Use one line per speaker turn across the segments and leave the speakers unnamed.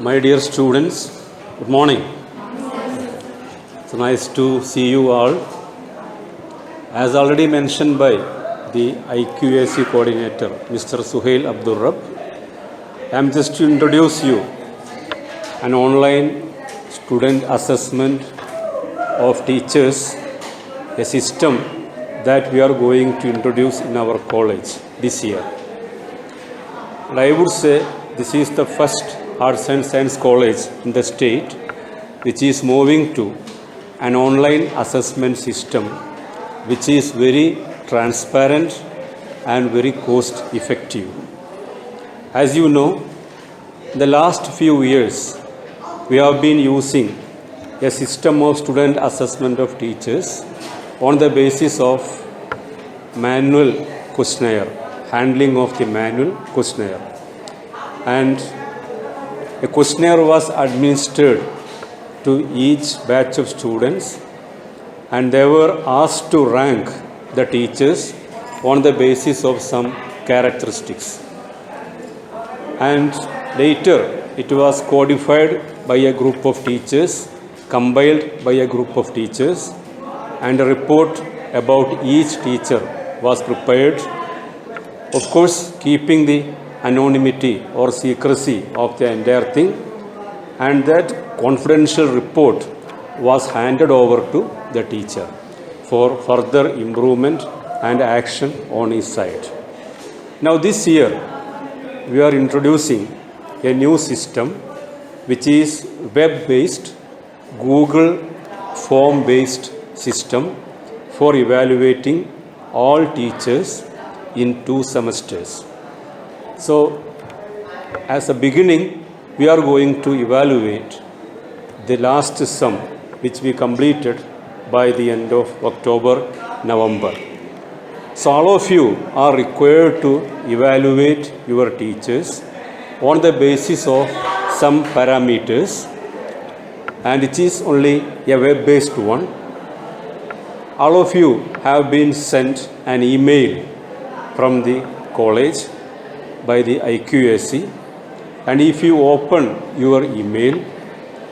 My dear students, good morning. It's nice to see you all. As already mentioned by the IQAC coordinator, Mr. Suhail Abdul Rab, I am just to introduce you an online student assessment of teachers, a system that we are going to introduce in our college this year. And I would say this is the first arts and science college in the state which is moving to an online assessment system which is very transparent and very cost effective. As you know, in the last few years we have been using a system of student assessment of teachers on the basis of manual questionnaire, handling of the manual questionnaire. And a questionnaire was administered to each batch of students and they were asked to rank the teachers on the basis of some characteristics. And later it was codified by a group of teachers, compiled by a group of teachers, and a report about each teacher was prepared, of course keeping the anonymity or secrecy of the entire thing, and that confidential report was handed over to the teacher for further improvement and action on his side. Now this year we are introducing a new system which is web-based, Google form-based system for evaluating all teachers in 2 semesters. So, as a beginning, we are going to evaluate the last sum which we completed by the end of October, November. So, all of you are required to evaluate your teachers on the basis of some parameters, and it is only a web-based one. All of you have been sent an email from the college by the IQAC, and if you open your email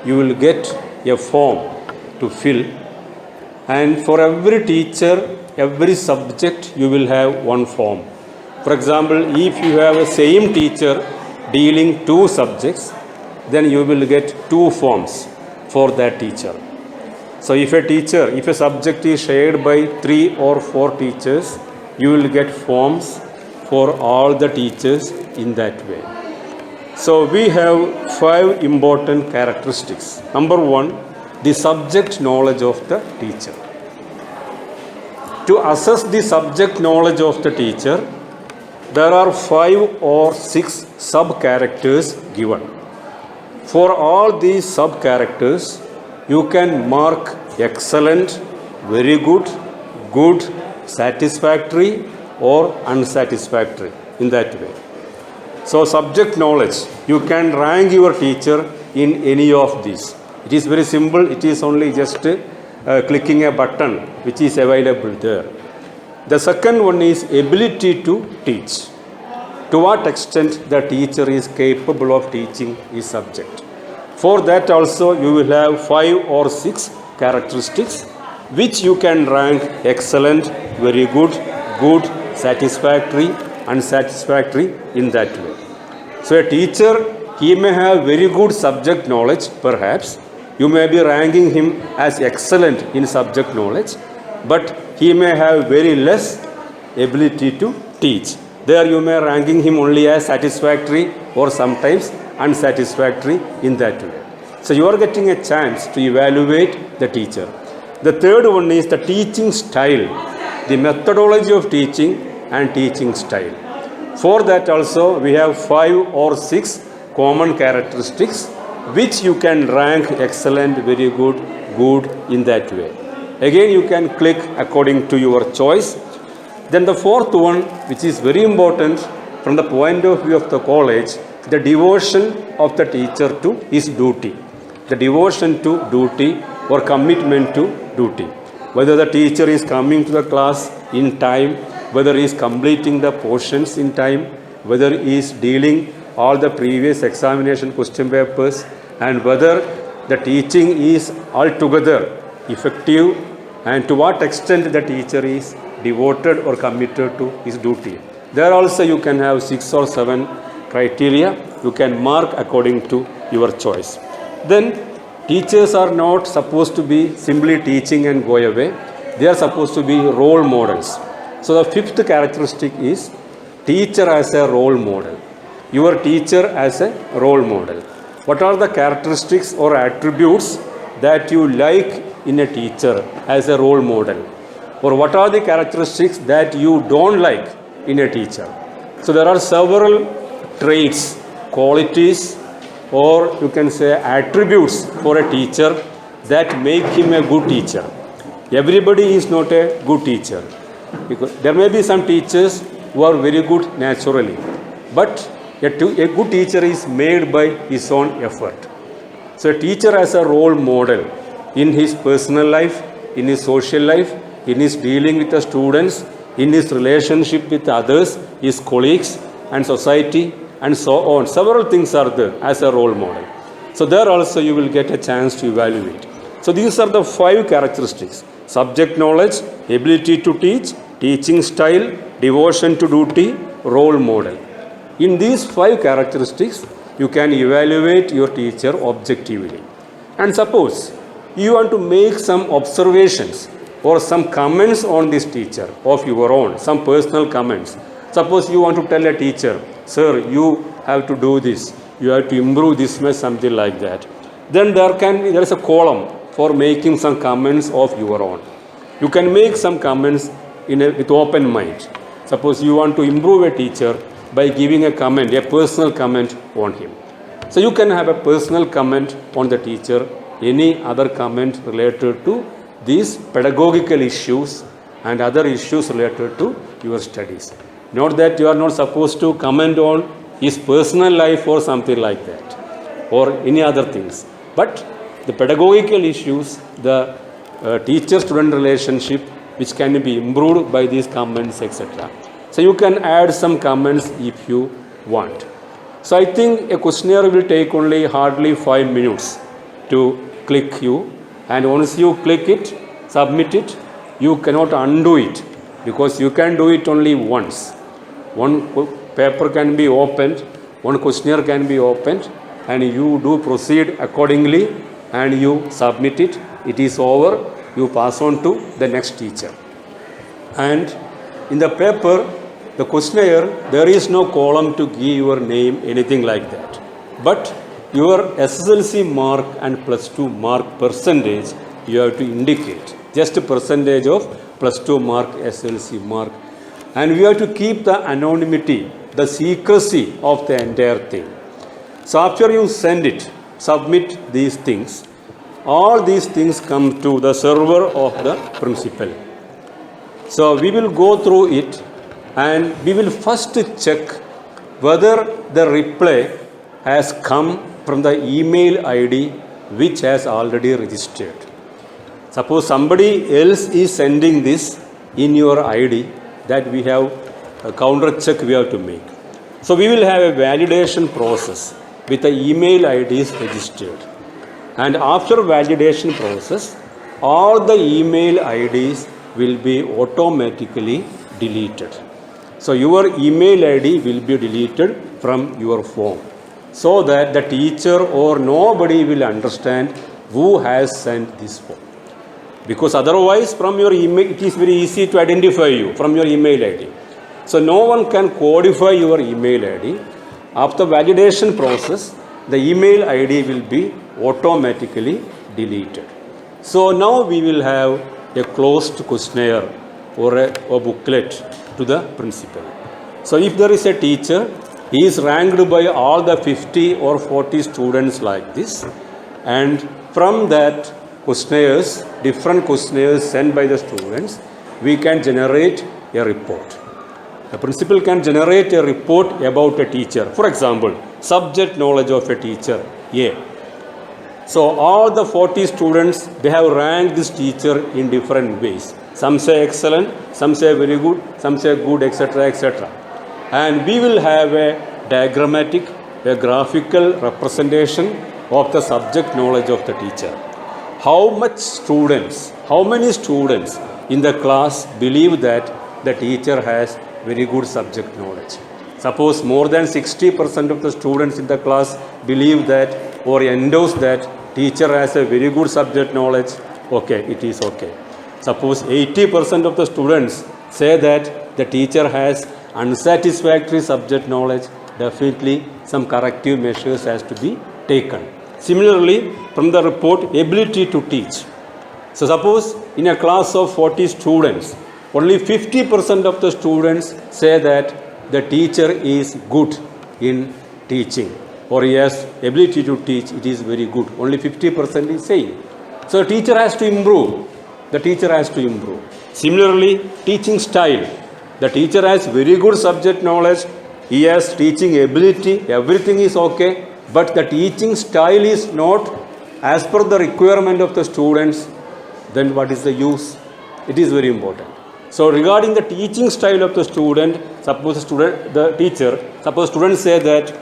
you will get a form to fill, and for every teacher, every subject you will have one form. For example, if you have a same teacher dealing 2 subjects, then you will get 2 forms for that teacher. So if a subject is shared by 3 or 4 teachers, you will get forms for all the teachers in that way. So we have 5 important characteristics. Number 1, the subject knowledge of the teacher. To assess the subject knowledge of the teacher, there are 5 or 6 sub-characters given. For all these sub-characters, you can mark excellent, very good, good, satisfactory, or unsatisfactory in that way. So subject knowledge, you can rank your teacher in any of these. It is very simple. It is only just clicking a button which is available there. The second one is ability to teach. To what extent the teacher is capable of teaching his subject. For that also you will have 5 or 6 characteristics which you can rank excellent, very good, good, satisfactory, unsatisfactory in that way. So a teacher, he may have very good subject knowledge perhaps. You may be ranking him as excellent in subject knowledge, but he may have very less ability to teach. There you may ranking him only as satisfactory or sometimes unsatisfactory in that way. So you are getting a chance to evaluate the teacher. The third one is the teaching style, the methodology of teaching and teaching style. For that also we have 5 or 6 common characteristics which you can rank excellent, very good, good in that way. Again you can click according to your choice. Then the fourth one, which is very important from the point of view of the college, the devotion of the teacher to his duty. The devotion to duty or commitment to duty. Whether the teacher is coming to the class in time, whether he is completing the portions in time, whether he is dealing all the previous examination question papers and whether the teaching is altogether effective and to what extent the teacher is devoted or committed to his duty. There also you can have 6 or 7 criteria you can mark according to your choice. Then teachers are not supposed to be simply teaching and go away. They are supposed to be role models. So the 5th characteristic is teacher as a role model. Your teacher as a role model. What are the characteristics or attributes that you like in a teacher as a role model? Or what are the characteristics that you don't like in a teacher? So there are several traits, qualities, or you can say attributes for a teacher that make him a good teacher. Everybody is not a good teacher. Because there may be some teachers who are very good naturally, but a good teacher is made by his own effort. So a teacher as a role model in his personal life, in his social life, in his dealing with the students, in his relationship with others, his colleagues and society and so on. Several things are there as a role model. So there also you will get a chance to evaluate. So these are the 5 characteristics: subject knowledge, ability to teach, teaching style, devotion to duty, role model. In these 5 characteristics, you can evaluate your teacher objectively. And suppose you want to make some observations or some comments on this teacher of your own, some personal comments. Suppose you want to tell a teacher, sir, you have to do this, you have to improve this much, something like that. Then there is a column for making some comments of your own. You can make some comments with open mind. Suppose you want to improve a teacher by giving a comment, a personal comment on him. So you can have a personal comment on the teacher, any other comment related to these pedagogical issues and other issues related to your studies. Not that you are not supposed to comment on his personal life or something like that, or any other things. But the pedagogical issues, the teacher-student relationship, which can be improved by these comments, etc. So you can add some comments if you want. So I think a questionnaire will take only hardly 5 minutes to click you, and once you click it, submit it, you cannot undo it because you can do it only once. One paper can be opened, one questionnaire can be opened, and you do proceed accordingly and you submit it. It is over, you pass on to the next teacher. And in the paper, the questionnaire, there is no column to give your name, anything like that. But your SSLC mark and plus 2 mark percentage, you have to indicate. Just a percentage of plus 2 mark, SSLC mark. And we have to keep the anonymity, the secrecy of the entire thing. So after you send it, submit these things, all these things come to the server of the principal. So we will go through it and we will first check whether the reply has come from the email ID which has already registered. Suppose somebody else is sending this in your ID, that we have a counter check we have to make. So we will have a validation process with the email IDs registered. And after validation process, all the email IDs will be automatically deleted. So your email ID will be deleted from your form, so that the teacher or nobody will understand who has sent this form. Because otherwise from your email, it is very easy to identify you from your email ID. So no one can codify your email ID. After validation process, the email ID will be automatically deleted. So now we will have a closed questionnaire or a booklet to the principal. So if there is a teacher, he is ranked by all the 50 or 40 students like this, and from that questionnaires, different questionnaires sent by the students, we can generate a report. The principal can generate a report about a teacher. For example, subject knowledge of a teacher A. So all the 40 students, they have ranked this teacher in different ways. Some say excellent, some say very good, some say good, etc., etc. And we will have a diagrammatic a graphical representation of the subject knowledge of the teacher. How many students in the class believe that the teacher has very good subject knowledge? Suppose more than 60% of the students in the class believe that or endorse that teacher has a very good subject knowledge. Okay, it is okay. Suppose 80% of the students say that the teacher has unsatisfactory subject knowledge, definitely some corrective measures has to be taken. Similarly, from the report, ability to teach. So suppose in a class of 40 students, only 50% of the students say that the teacher is good in teaching or he has ability to teach, it is very good. Only 50% is saying. So the teacher has to improve. Similarly, teaching style. The teacher has very good subject knowledge, he has teaching ability, everything is okay, but the teaching style is not as per the requirement of the students, then what is the use? It is very important. So regarding the teaching style of the student, suppose students say that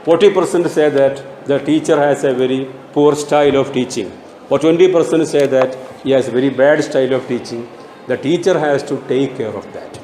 40% say that the teacher has a very poor style of teaching, or 20% say that he has very bad style of teaching. The teacher has to take care of that.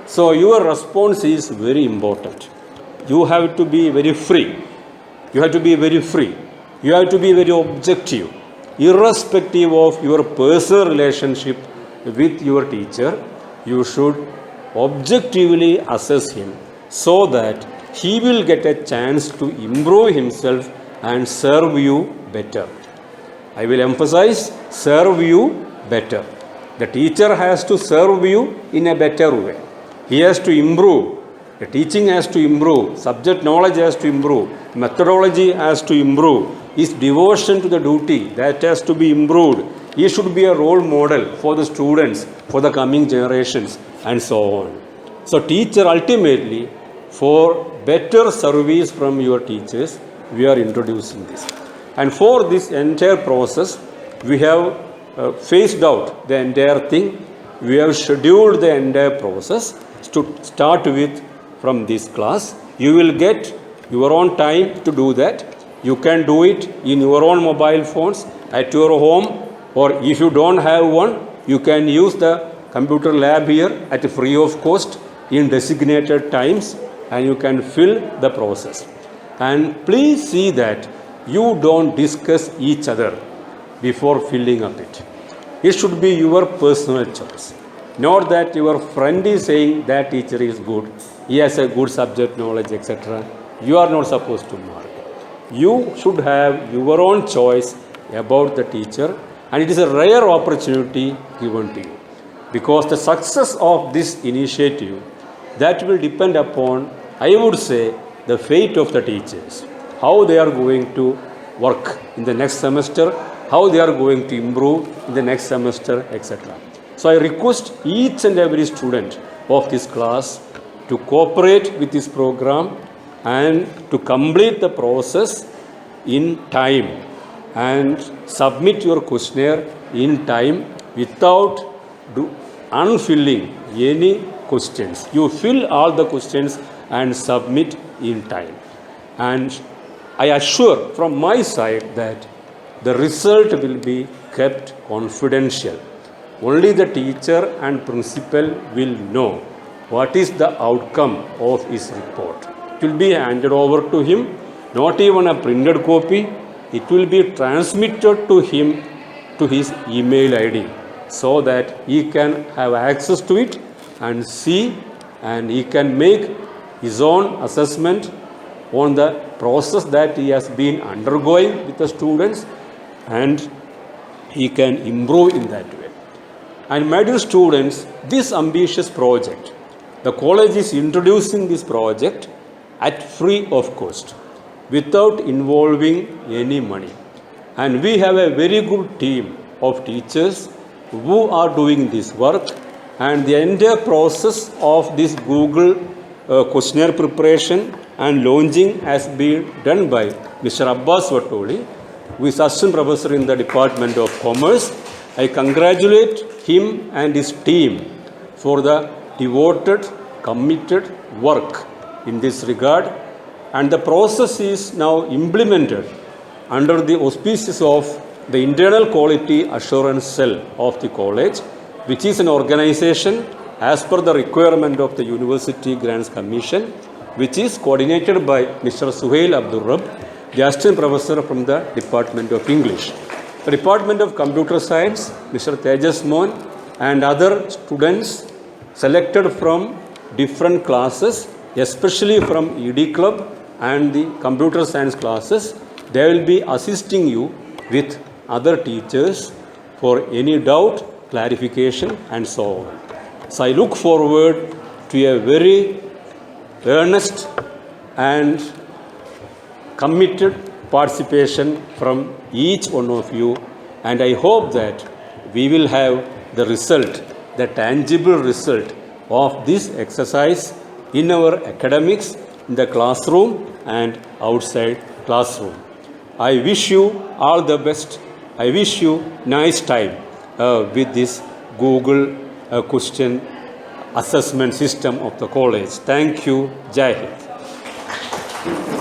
So your response is very important. You have to be very free. You have to be very objective. Irrespective of your personal relationship with your teacher, you should objectively assess him so that he will get a chance to improve himself and serve you better. I will emphasize, serve you better. The teacher has to serve you in a better way. He has to improve. The teaching has to improve. Subject knowledge has to improve. Methodology has to improve. His devotion to the duty, that has to be improved. He should be a role model for the students, for the coming generations, and so on. So teacher ultimately, for better service from your teachers, we are introducing this. And for this entire process, we have phased out the entire thing. We have scheduled the entire process to start with from this class. You will get your own time to do that. You can do it in your own mobile phones at your home, or if you don't have one, you can use the computer lab here at free of cost in designated times, and you can fill the process. And please see that you don't discuss each other before filling up it. It should be your personal choice. Not that your friend is saying that teacher is good, he has a good subject knowledge, etc. You are not supposed to mark. You should have your own choice about the teacher, and it is a rare opportunity given to you. Because the success of this initiative, that will depend upon, I would say, the fate of the teachers. How they are going to work in the next semester, how they are going to improve in the next semester, etc. So I request each and every student of this class to cooperate with this program and to complete the process in time and submit your questionnaire in time without unfilling any questions. You fill all the questions and submit in time. And I assure from my side that the result will be kept confidential. Only the teacher and principal will know what is the outcome of his report. It will be handed over to him, not even a printed copy. It will be transmitted to him to his email ID so that he can have access to it and see, and he can make his own assessment on the process that he has been undergoing with the students, and he can improve in that way. And my dear students, this ambitious project, the college is introducing this project at free of cost, without involving any money. And we have a very good team of teachers who are doing this work, and the entire process of this Google questionnaire preparation and launching has been done by Mr. Abbas Vatoli, who is assistant professor in the Department of Commerce. I congratulate him and his team for the devoted, committed work in this regard. and the process is now implemented under the auspices of the Internal Quality Assurance Cell of the college, which is an organization as per the requirement of the University Grants Commission, which is coordinated by Mr. Suhail Abdul Rabb, the Assistant Professor from the Department of English. The Department of Computer Science, Mr. Tejas Mohan, and other students selected from different classes, especially from ED Club and the Computer Science classes, they will be assisting you with other teachers for any doubt, clarification, and so on. So I look forward to a very earnest and committed participation from each one of you, and I hope that we will have the result, the tangible result of this exercise in our academics, in the classroom and outside classroom. I wish you all the best. I wish you nice time with this Google question assessment system of the college. Thank you. Jai Hind.